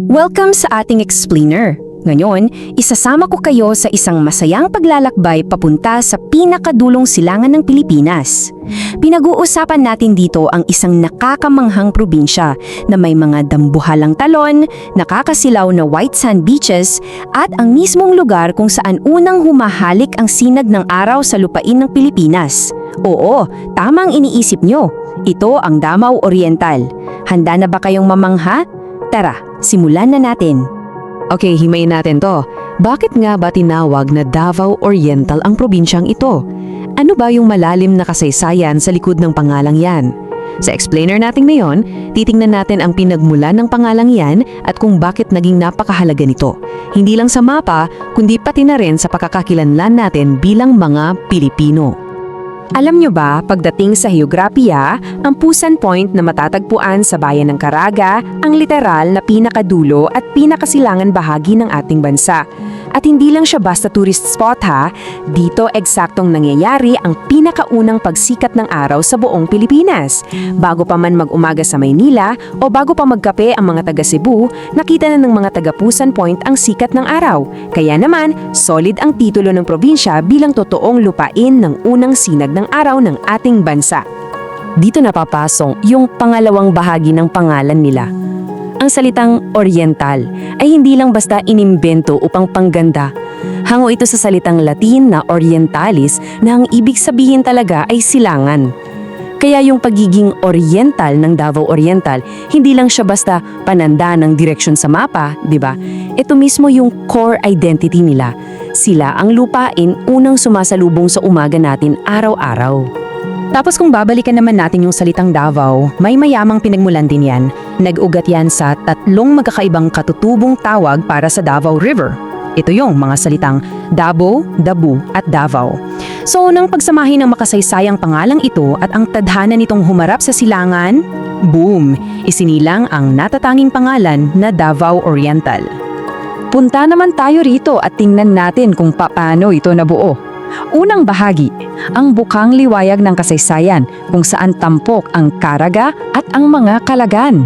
Welcome sa ating explainer. Ngayon, isasama ko kayo sa isang masayang paglalakbay papunta sa pinakadulong silangan ng Pilipinas. Pinag-uusapan natin dito ang isang nakakamanghang probinsya na may mga dambuhalang talon, nakakasilaw na white sand beaches, at ang mismong lugar kung saan unang humahalik ang sinag ng araw sa lupain ng Pilipinas. Oo, tamang iniisip nyo. Ito ang Davao Oriental. Handa na ba kayong mamangha? Tara, simulan na natin. Okay, himayin natin to. Bakit nga ba tinawag na Davao Oriental ang probinsyang ito? Ano ba yung malalim na kasaysayan sa likod ng pangalang yan? Sa explainer natin ngayon, titingnan natin ang pinagmulan ng pangalang yan at kung bakit naging napakahalaga nito. Hindi lang sa mapa, kundi pati na rin sa pagkakakilanlan natin bilang mga Pilipino. Alam nyo ba, pagdating sa heograpiya, ang Pusan Point na matatagpuan sa bayan ng Caraga ang literal na pinakadulo at pinakasilangan bahagi ng ating bansa. At hindi lang siya basta tourist spot ha, dito eksaktong nangyayari ang pinakaunang pagsikat ng araw sa buong Pilipinas. Bago pa man mag-umaga sa Maynila o bago pa magkape ang mga taga Cebu, nakita na ng mga taga Pusan Point ang sikat ng araw. Kaya naman, solid ang titulo ng probinsya bilang totoong lupain ng unang sinag ng araw ng ating bansa. Dito napapasok yung pangalawang bahagi ng pangalan nila. Ang salitang Oriental ay hindi lang basta inimbento upang pangganda. Hango ito sa salitang Latin na Orientalis na ang ibig sabihin talaga ay silangan. Kaya yung pagiging Oriental ng Davao Oriental, hindi lang siya basta pananda ng direksyon sa mapa, di ba? Ito mismo yung core identity nila. Sila ang lupain unang sumasalubong sa umaga natin araw-araw. Tapos kung babalikan naman natin yung salitang Davao, may mayamang pinagmulan din yan. Nag-ugat yan sa tatlong magkakaibang katutubong tawag para sa Davao River. Ito yung mga salitang Dabo, Dabu at Davao. So nang pagsamahin ng makasaysayang pangalang ito at ang tadhana nitong humarap sa silangan, boom! Isinilang ang natatanging pangalan na Davao Oriental. Punta naman tayo rito at tingnan natin kung paano ito nabuo. Unang bahagi, ang bukang liwayag ng kasaysayan kung saan tampok ang Caraga at ang mga Kalagan.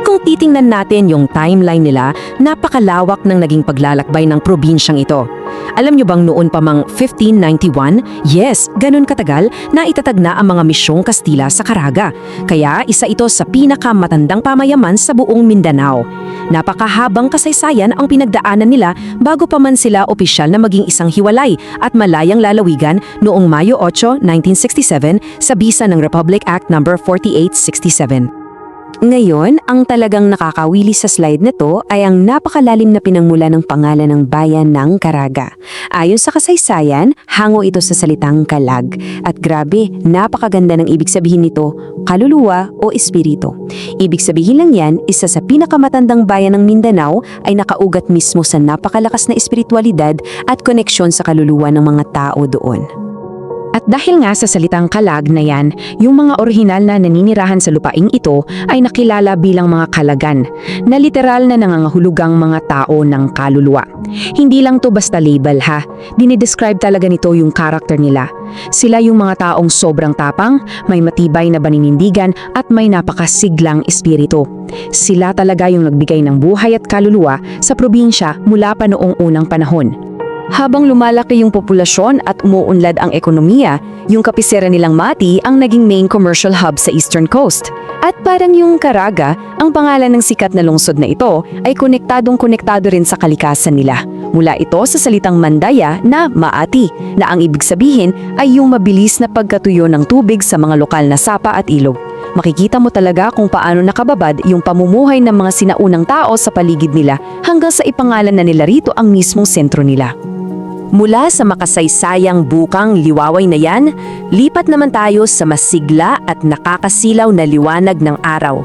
Kung titingnan natin yung timeline nila, napakalawak ng naging paglalakbay ng probinsyang ito. Alam nyo bang noon pa mang 1591, yes, ganun katagal, na itatag na ang mga misyong Kastila sa Caraga. Kaya isa ito sa pinakamatandang pamayaman sa buong Mindanao. Napakahabang kasaysayan ang pinagdaanan nila bago pa man sila opisyal na maging isang hiwalay at malayang lalawigan noong Mayo 8, 1967 sa bisa ng Republic Act No. 4867. Ngayon, ang talagang nakakawili sa slide na to ay ang napakalalim na pinangmula ng pangalan ng bayan ng Caraga. Ayon sa kasaysayan, hango ito sa salitang kalag. At grabe, napakaganda ng ibig sabihin nito, kaluluwa o espiritu. Ibig sabihin lang yan, isa sa pinakamatandang bayan ng Mindanao ay nakaugat mismo sa napakalakas na espiritualidad at koneksyon sa kaluluwa ng mga tao doon. At dahil nga sa salitang kalag na yan, yung mga orihinal na naninirahan sa lupaing ito ay nakilala bilang mga kalagan, na literal na nangangahulugang mga tao ng kaluluwa. Hindi lang to basta label ha, dinidescribe talaga nito yung karakter nila. Sila yung mga taong sobrang tapang, may matibay na baninindigan at may napakasiglang espiritu. Sila talaga yung nagbigay ng buhay at kaluluwa sa probinsya mula pa noong unang panahon. Habang lumalaki yung populasyon at umuunlad ang ekonomiya, yung kapisera nilang Mati ang naging main commercial hub sa Eastern Coast. At parang yung Caraga, ang pangalan ng sikat na lungsod na ito ay konektadong-konektado rin sa kalikasan nila. Mula ito sa salitang Mandaya na Maati, na ang ibig sabihin ay yung mabilis na pagkatuyo ng tubig sa mga lokal na sapa at ilog. Makikita mo talaga kung paano nakababad yung pamumuhay ng mga sinaunang tao sa paligid nila hanggang sa ipangalan na nila rito ang mismong sentro nila. Mula sa makasaysayang bukang liwaway na yan, lipat naman tayo sa masigla at nakakasilaw na liwanag ng araw.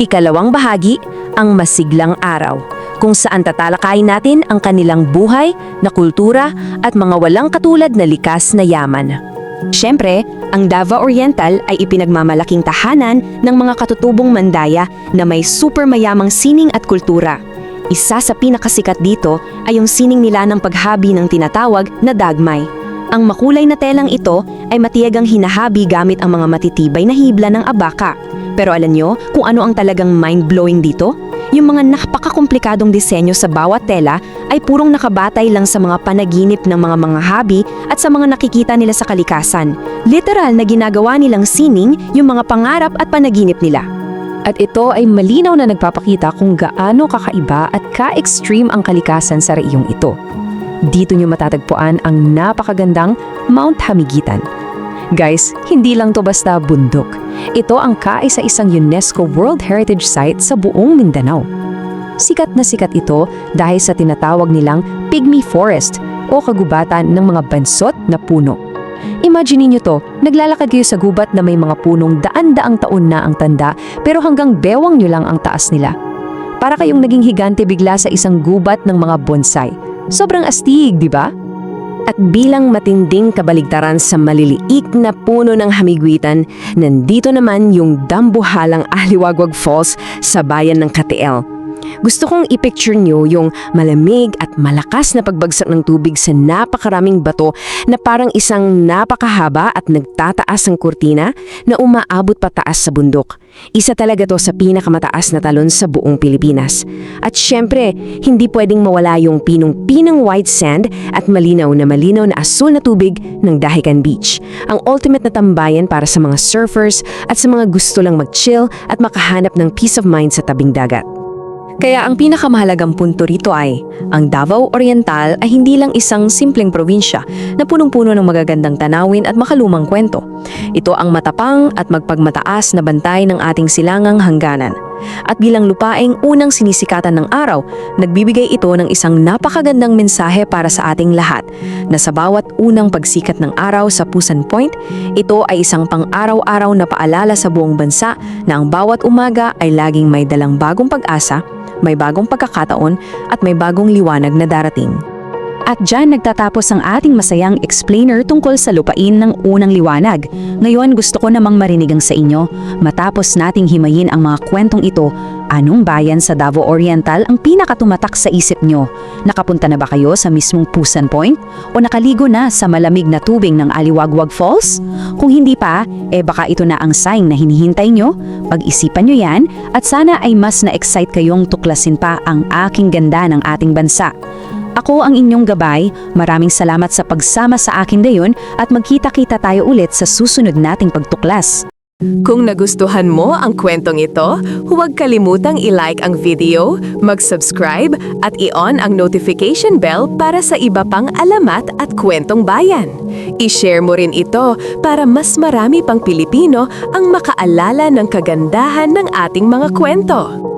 Ikalawang bahagi, ang masiglang araw, kung saan tatalakayin natin ang kanilang buhay, na kultura at mga walang katulad na likas na yaman. Siyempre, ang Davao Oriental ay ipinagmamalaking tahanan ng mga katutubong Mandaya na may super mayamang sining at kultura. Isa sa pinakasikat dito ay yung sining nila ng paghabi ng tinatawag na dagmay. Ang makulay na telang ito ay matiyagang hinahabi gamit ang mga matitibay na hibla ng abaka. Pero alam nyo kung ano ang talagang mind-blowing dito? Yung mga napakakomplikadong disenyo sa bawat tela ay purong nakabatay lang sa mga panaginip ng mga manghahabi at sa mga nakikita nila sa kalikasan. Literal na ginagawa nilang sining yung mga pangarap at panaginip nila. At ito ay malinaw na nagpapakita kung gaano kakaiba at ka-extreme ang kalikasan sa reyong ito. Dito nyo matatagpuan ang napakagandang Mount Hamiguitan. Guys, hindi lang to basta bundok. Ito ang kaisa-isang UNESCO World Heritage Site sa buong Mindanao. Sikat na sikat ito dahil sa tinatawag nilang Pygmy Forest o kagubatan ng mga bansot na puno. Imagine niyo to, naglalakad kayo sa gubat na may mga punong daan-daang taon na ang tanda pero hanggang bewang nyo lang ang taas nila. Para kayong naging higante bigla sa isang gubat ng mga bonsai. Sobrang astig, di ba? At bilang matinding kabaligtaran sa maliliit na puno ng Hamiguitan, nandito naman yung dambuhalang Aliwagwag Falls sa bayan ng Katiel. Gusto kong i-picture nyo yung malamig at malakas na pagbagsak ng tubig sa napakaraming bato na parang isang napakahaba at nagtataas ang kurtina na umaabot pataas sa bundok. Isa talaga to sa pinakamataas na talon sa buong Pilipinas. At syempre, hindi pwedeng mawala yung pinong-pinang white sand at malinaw na asul na tubig ng Dahican Beach. Ang ultimate na tambayan para sa mga surfers at sa mga gusto lang mag-chill at makahanap ng peace of mind sa tabing dagat. Kaya ang pinakamahalagang punto rito ay, ang Davao Oriental ay hindi lang isang simpleng probinsya na punong-puno ng magagandang tanawin at makalumang kwento. Ito ang matapang at magpagmataas na bantay ng ating silangang hangganan. At bilang lupaing unang sinisikatan ng araw, nagbibigay ito ng isang napakagandang mensahe para sa ating lahat, na sa bawat unang pagsikat ng araw sa Pusan Point, ito ay isang pang-araw-araw na paalala sa buong bansa na ang bawat umaga ay laging may dalang bagong pag-asa, may bagong pagkakataon at may bagong liwanag na darating. At dyan nagtatapos ang ating masayang explainer tungkol sa lupain ng unang liwanag. Ngayon gusto ko namang marinig ang sa inyo. Matapos nating himayin ang mga kwentong ito, anong bayan sa Davao Oriental ang pinakatumatak sa isip nyo? Nakapunta na ba kayo sa mismong Pusan Point? O nakaligo na sa malamig na tubig ng Aliwagwag Falls? Kung hindi pa, baka ito na ang sign na hinihintay nyo. Pag-isipan nyo yan at sana ay mas na-excite kayong tuklasin pa ang aking ganda ng ating bansa. Ako ang inyong gabay, maraming salamat sa pagsama sa akin ngayon at magkita-kita tayo ulit sa susunod nating pagtuklas. Kung nagustuhan mo ang kwentong ito, huwag kalimutang i-like ang video, mag-subscribe at i-on ang notification bell para sa iba pang alamat at kwentong bayan. I-share mo rin ito para mas marami pang Pilipino ang makaalala ng kagandahan ng ating mga kwento.